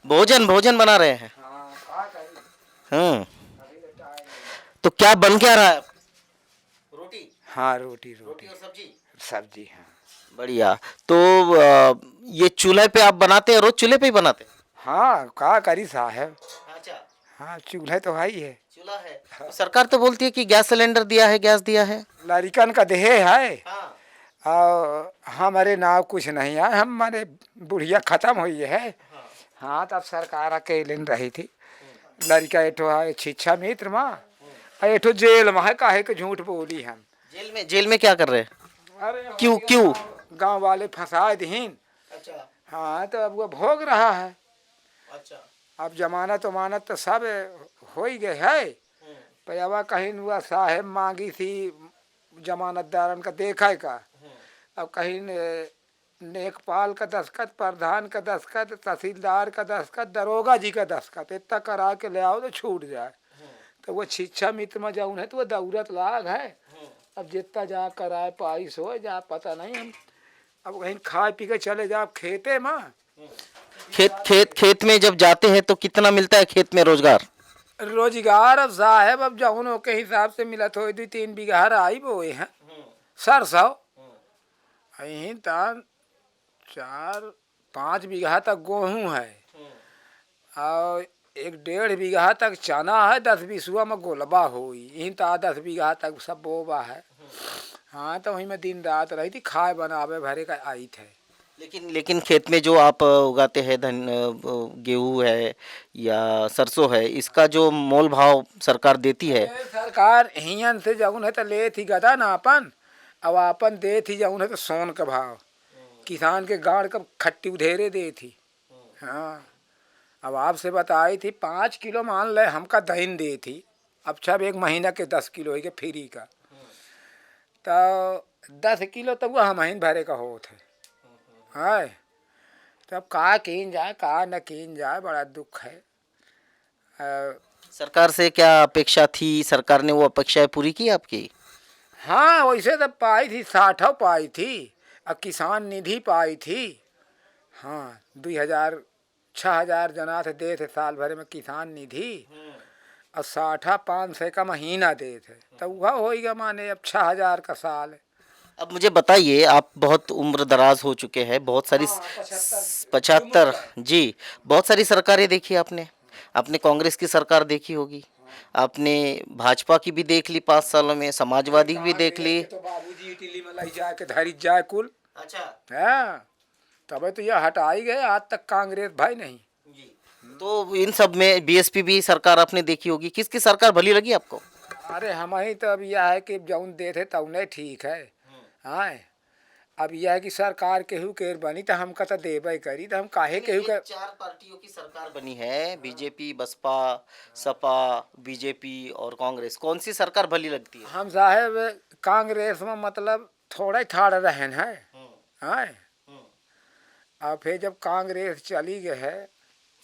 भोजन भोजन बना रहे हैं। हम्म। तो क्या बन क्या रहा है? रोटी। हाँ, रोटी रोटी रोटी और सब्जी। सब्जी। हाँ बढ़िया। तो ये चूल्हे पे आप बनाते हैं, रोज चूल्हे पे ही बनाते हैं? हाँ, का करी साहब। अच्छा। हाँ, चूल्हा तो है ही है। चूल्हा है। तो सरकार तो बोलती है कि गैस सिलेंडर दिया है, गैस दिया है। लड़कन का देहे है। हाँ। और हमारे नाव कुछ नहीं है, हमारे बुढ़िया खत्म हुई है। हाँ। हाँ, तब सरकार अकेले रही थी। लड़का एठो है शिक्षा मित्र माँ, और एठो जेल में है, काहे के झूठ बोली हम। जेल में क्या कर रहे हैं? अरे क्यों क्यों? गांव वाले फंसाए दीन। अच्छा। हाँ, तो अब वो भोग रहा है। अच्छा। अब जमानत वमानत तो सब हो ही गए है। पैवा कहीं हुआ साहेब मांगी थी जमानतदारन का देखा का। अब कहीं लेखपाल का दस्खत, प्रधान का दस्खत, तहसीलदार का दस्खत, दरोगा जी का दस्खत, इतना करा के ले आओ तो छूट जाए। तो वो शिक्षा मित्र में जाऊन है तो वो दौलत लाग है। अब जितना जा कराए पाई सो जा पता नहीं हम। अब कहीं खा पी के चले जाओ खेते में। खेत में जब जाते हैं तो कितना मिलता है खेत में रोजगार? रोजगार अब साहब अब जौनों के हिसाब से मिला तो 2-3 बीघा आई बोए हैं सरसों। यहीं तान 4-5 बीघा तक गेहूँ है, और 1-1.5 बीघा तक चना है, 10-20 में गोलबा हुई। यहीं ता 10 बीघा तक सब बोबा है। हाँ, तो वहीं में दिन रात रही थी, खाए बनावे भरे का आई थे। लेकिन खेत में जो आप उगाते हैं गेहूं है या सरसों है, इसका जो मोल भाव सरकार देती है? सरकार हियन से जौन है तो ले थी गदा ना अपन। अब अपन दे थी जौन है तो सोन का भाव किसान के गाड़ का खट्टी उधेरे दे थी। हाँ, अब आपसे बताई थी 5 किलो मान ले हमका दहीन दे थी। अब सब 1 महीना के 10 किलो है के फ्री का, तो 10 किलो तो वो हम भरे का होत है। तब का कीन जाए का न कीन जाए, बड़ा दुख है। सरकार से क्या अपेक्षा थी? सरकार ने वो अपेक्षाएं पूरी की आपकी? हाँ, वैसे तो पाई थी 60 पाई थी। अब किसान निधि पाई थी। हाँ, 2,000-6,000 जना थे दे थे साल भर में किसान निधि। और 60-500 का महीना दे थे, तो वह होगा माने अब 6,000 का साल है। अब मुझे बताइए, आप बहुत उम्र दराज हो चुके हैं, बहुत सारी हाँ, 75 जी, बहुत सारी सरकारें देखी आपने। आपने कांग्रेस की सरकार देखी होगी, आपने भाजपा की भी देख ली 5 सालों में, समाजवादी की भी देख ली। तो बाबूजी इटली में लाई जाए के धरी जाए कुल। अच्छा। हाँ, तबे तो यह हटा ही गए, आज तक कांग्रेस भाई नहीं। जी। तो इन सब में बीएसपी भी सरकार आपने देखी होगी, किसकी सरकार भली लगी आपको? अरे हम ही तो अब यह है कि जौन दे थे तौने ठीक है। हाँ, अब यह है कि सरकार केहू केर बनी तो हमका तो देबे करी, तो हम काहे केहू ये का। 4 पार्टियों की सरकार बनी है, बीजेपी, बसपा, सपा, बीजेपी और कांग्रेस, कौन सी सरकार भली लगती है? हम साहेब कांग्रेस में मतलब थोड़ा ही ठाड़ रहन है। हाँ, और फिर जब कांग्रेस चली गई है,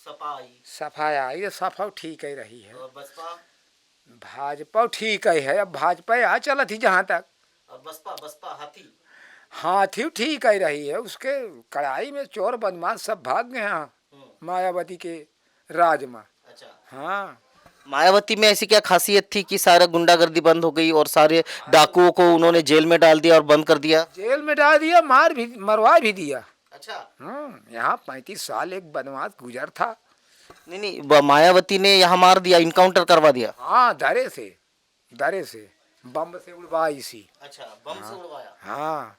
सपा आई सफाई आई तो सफा ठीक ही रही है। और बसपा। भाजपा ठीक ही है, अब भाजपा यहाँ चला थी जहाँ तक। और बसपा बसपा हाथी। हाथी ठीक ही रही है, उसके कड़ाई में चोर बदमाश सब भाग गए हैं मायावती के राज में। अच्छा। हाँ, मायावती में ऐसी क्या खासियत थी कि सारा गुंडागर्दी बंद हो गई और सारे डाकुओं को उन्होंने जेल में डाल दिया और बंद कर दिया? जेल में डाल दिया, मार भी मरवा भी दिया। अच्छा। यहाँ 35 साल एक बदमाश गुजर था। नहीं नहीं, मायावती ने यहाँ मार दिया, इनकाउंटर करवा दिया। हाँ, दरे से बम से उड़वाई सी। अच्छा, बम से उड़वाया। हाँ,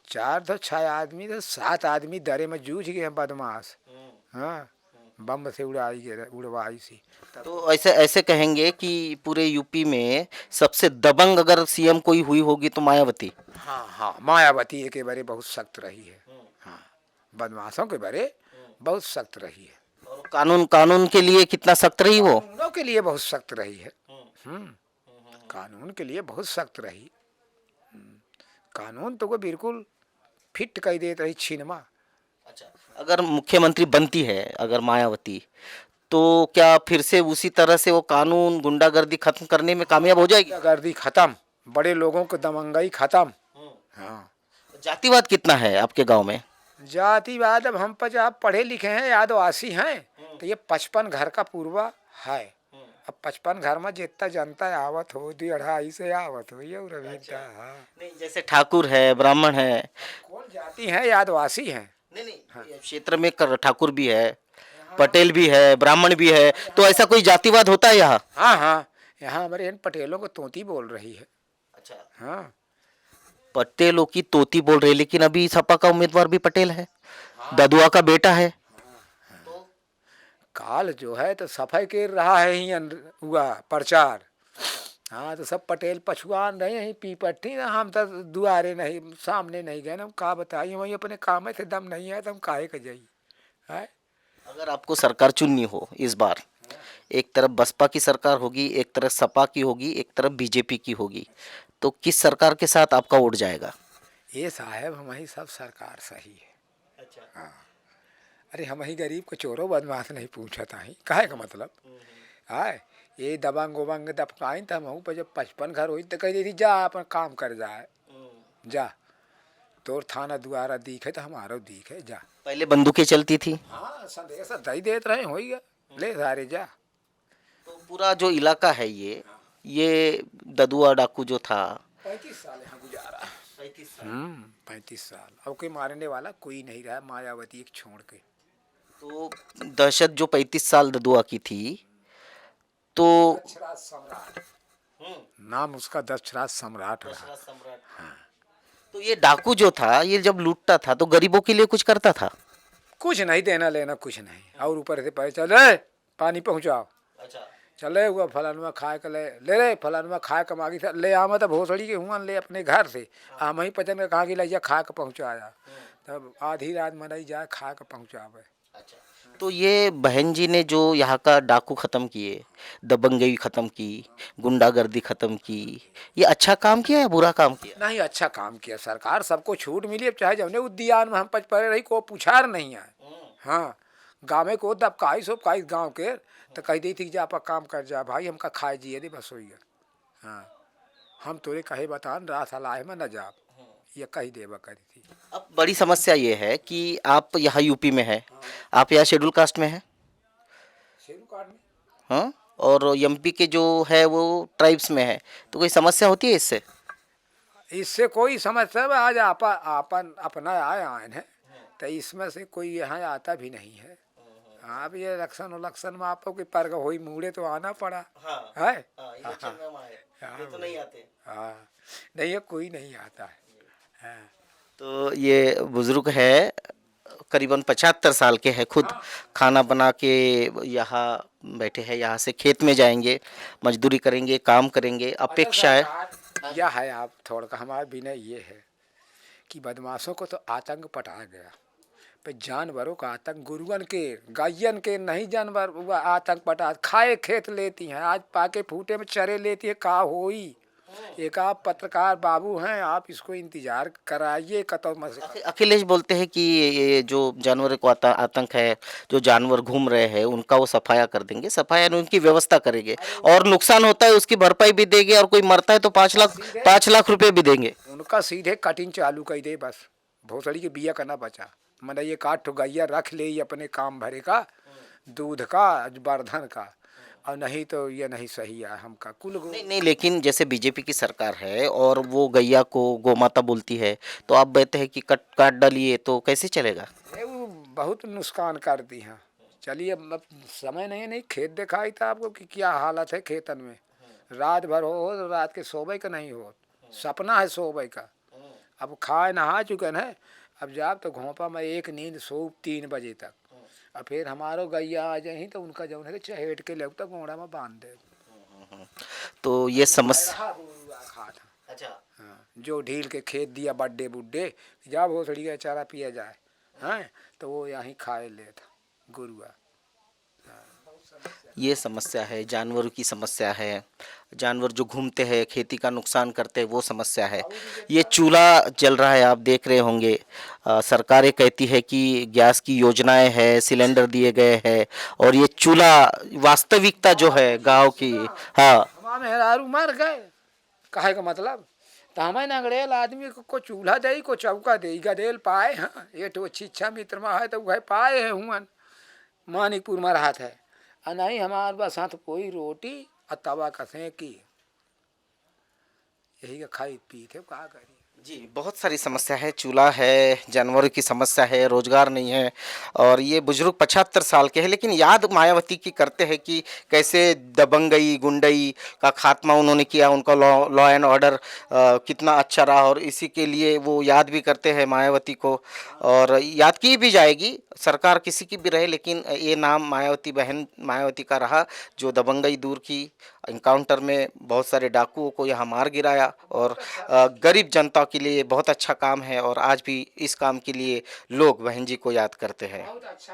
4 तो 6 आदमी तो 7 आदमी दरे में जूझ गए हैं बदमाश। हाँ, बम से उड़वाई सी। तो ऐसे ऐसे कहेंगे कि पूरे यूपी में सबसे दबंग अगर सीएम कोई हुई होगी तो मायावती। हाँ हाँ, मायावती के बारे बहुत सख्त रही है। हाँ, बदमाशों के बारे बहुत सख्त रही है। और कानून कानून के लिए कितना सख्त रही वो? कानूनों के लिए बहुत सख्त रही है। कानून के लिए बहुत सख्त रही। कानून तो वो बिल्कुल फिट कर देते रही छिनमा। अच्छा, अगर मुख्यमंत्री बनती है अगर मायावती, तो क्या फिर से उसी तरह से वो कानून गुंडागर्दी खत्म करने में कामयाब हो जाएगी? गुंडागर्दी खत्म, बड़े लोगों को दमंगई खत्म। हाँ, जातिवाद कितना है आपके गांव में? जातिवाद अब हम आप पढ़े लिखे हैं, आदिवासी हैं, तो ये 55 घर का पूर्वा है। अब 55 घर में जितना जनता आवत हो 2-2.5 से आवत हो ये रविता। हाँ, नहीं जैसे ठाकुर है, ब्राह्मण है। कौन जाति है या आदिवासी हैं? नहीं नहीं, ये क्षेत्र में ठाकुर भी है, पटेल भी है, ब्राह्मण भी है, तो ऐसा कोई जातिवाद होता है यहाँ? हाँ हाँ, यहाँ हमारे इन पटेलों को तोती बोल रही है। अच्छा, हाँ, पटेलों की तोती बोल रहे, लेकिन अभी सपा का उम्मीदवार भी पटेल है, ददुआ का बेटा है। काल जो है तो सफाई कर रहा है ही हुआ प्रचार। हाँ, तो सब पटेल पछुआन रहे हैं पी पट्टी ना, हम तो दुआरे नहीं सामने नहीं गए ना, हम का बताइए वही अपने काम में थे, दम नहीं है तो हम काहे के जाइए है। अगर आपको सरकार चुननी हो इस बार, एक तरफ बसपा की सरकार होगी, एक तरफ सपा की होगी, एक तरफ बीजेपी की होगी, तो किस सरकार के साथ आपका वोट जाएगा? ये साहब हमारी सब सरकार सही है। अच्छा, अरे हम ही गरीब को चोरों बदमाश नहीं पूछता ही काहे का मतलब है। ये दबंग उबंग दबकाई तो हम पर जब 55 घर हुई तो कह दी थी जा अपन काम कर जाए, जा तोर थाना दुआरा दिखे तो हमारो दिखे जा। पहले बंदूकें चलती थी। हाँ, संदेश दही देते रहे हो गया, ले सारे जा। तो पूरा जो इलाका है ये ददुआ डाकू जो था, 35 साल यहाँ गुजारा। 35 साल। 35 साल। अब कोई मारने वाला कोई नहीं रहा, मायावती एक छोड़ के। तो दहशत जो 35 साल ददुआ की थी, तो दक्षराज सम्राट नाम उसका, दक्षराज सम्राट रहा। तो ये डाकू जो था, ये जब लूटता था तो गरीबों के लिए कुछ करता था? कुछ नहीं देना लेना कुछ नहीं, और ऊपर से पैसे चले पानी पहुँचाओ। अच्छा, चले हुआ फलानुआ खाए के ले ले फलानुआ खाए के मांगी था ले आमा तो भोसड़ी के हुआ ले अपने घर से आम ही पचन के कहा कि लैया खा के पहुँचाया, तब आधी रात मनाई जाए खा के पहुँचावे। अच्छा। तो ये बहन जी ने जो यहाँ का डाकू खत्म किए, दबंगई खत्म की, गुंडागर्दी खत्म की, ये अच्छा काम किया या बुरा काम किया? नहीं, अच्छा काम किया सरकार, सबको छूट मिली। अब चाहे जौने उद्यान में हम पच पड़े रही को पुछार नहीं आए। हाँ, गाँव में को दबकाई सो काई गाँव के तो कह दी थी कि जा आप काम कर जा भाई, हमका खाए जिए दे बस हो गया। हाँ, हम तोरे कहे बतान रात हलाए में न जा, ये कही देवा करी थी। अब बड़ी समस्या ये है कि आप यहाँ यूपी में है, आप यहाँ शेड्यूल कास्ट में हैं, शेरू काट में हाँ, और एमपी के जो है वो ट्राइब्स में है, तो कोई समस्या होती है इससे? इससे कोई समस्या है, आज आपन अपना आए हैं तो इसमें से कोई यहाँ आता भी नहीं है। हाँ, अब ये इलेक्शन उलेक्शन में आपको कोई पर्ग हुई मुड़े तो आना पड़ा है। ये तो नहीं आते। हाँ, नहीं है कोई नहीं आता है। हाँ, तो ये बुजुर्ग है, करीबन 75 साल के हैं, खुद खाना बना के यहाँ बैठे हैं, यहाँ से खेत में जाएंगे, मजदूरी करेंगे, काम करेंगे, अपेक्षा है। यह है आप थोड़ा का हमारा विनय ये है कि बदमाशों को तो आतंक पटा गया, पे जानवरों का आतंक, गुरुअन के गायन के नहीं, जानवर हुआ आतंक पटा खाए खेत लेती हैं, आज पाके फूटे में चरे लेती है का होई। एक आप पत्रकार बाबू हैं, आप इसको इंतजार कराइए कतो अखिलेश बोलते हैं कि ये जो जानवरों को आतंक है, जो जानवर घूम रहे हैं उनका वो सफाया कर देंगे, सफाया उनकी व्यवस्था करेंगे, और नुकसान होता है उसकी भरपाई भी देंगे, और कोई मरता है तो 5 लाख रुपए भी देंगे। उनका सीधे कटिंग चालू कर दे बस, भोसड़ी के बिया करना बचा, मतलब ये 8 गैया रख ले अपने काम भरे का, दूध का वर्धन का, और नहीं तो ये नहीं सही है हमका कुल नहीं नहीं, लेकिन जैसे बीजेपी की सरकार है और वो गैया को गोमाता बोलती है, तो आप कहते हैं कि काट डालिए, तो कैसे चलेगा? वो बहुत नुकसान कर दी हैं। चलिए अब समय नहीं खेत दिखाई था आपको कि क्या हालत है खेतन में, रात भर हो तो रात के सोबे का नहीं हो, सपना है सोबे का। अब खाए नहा चुके हैं, अब जाब तो घोंपा में एक नींद सो 3 बजे तक, और फिर हमारो गैया आ जाए तो उनका जौन है चहेट के लगता गोड़ा में बांध दे। तो ये समस्या। खा था। अच्छा, हाँ, जो ढील के खेत दिया बड्डे बुड्डे जा भोसड़ी का चारा पिया जाए, हैं तो वो यहीं खाए ले था गुरुआ। ये समस्या है, जानवरों की समस्या है, जानवर जो घूमते हैं खेती का नुकसान करते हैं वो समस्या है। ये चूल्हा जल रहा है, आप देख रहे होंगे, सरकारें कहती है कि गैस की योजनाएं हैं, सिलेंडर दिए गए हैं, और ये चूल्हा वास्तविकता जो है गांव की। हाँ, हमारे मेहरारू मर गए कहे का मतलब, तो हमें नगड़ेल आदमी को चूल्हा दे को चौका दे गदेल पाए। हाँ, ये तो अच्छी इच्छा मित्र में है तो वह पाए हैं हुआ मानिकपुर में रहा था। और नहीं हमारे पास साथ कोई रोटी और तवा कसें की, यही का खाई पी थे, क्या करिए। जी, बहुत सारी समस्या है, चूल्हा है, जानवरों की समस्या है, रोजगार नहीं है। और ये बुजुर्ग 75 साल के हैं, लेकिन याद मायावती की करते हैं कि कैसे दबंगई गुंडई का खात्मा उन्होंने किया, उनका लॉ लॉ एंड ऑर्डर कितना अच्छा रहा, और इसी के लिए वो याद भी करते हैं मायावती को, और याद की भी जाएगी, सरकार किसी की भी रहे, लेकिन ये नाम मायावती बहन मायावती का रहा, जो दबंगई दूर की, इनकाउंटर में बहुत सारे डाकुओं को यहाँ मार गिराया, और गरीब जनता के लिए बहुत अच्छा काम है, और आज भी इस काम के लिए लोग बहन जी को याद करते हैं। बहुत अच्छा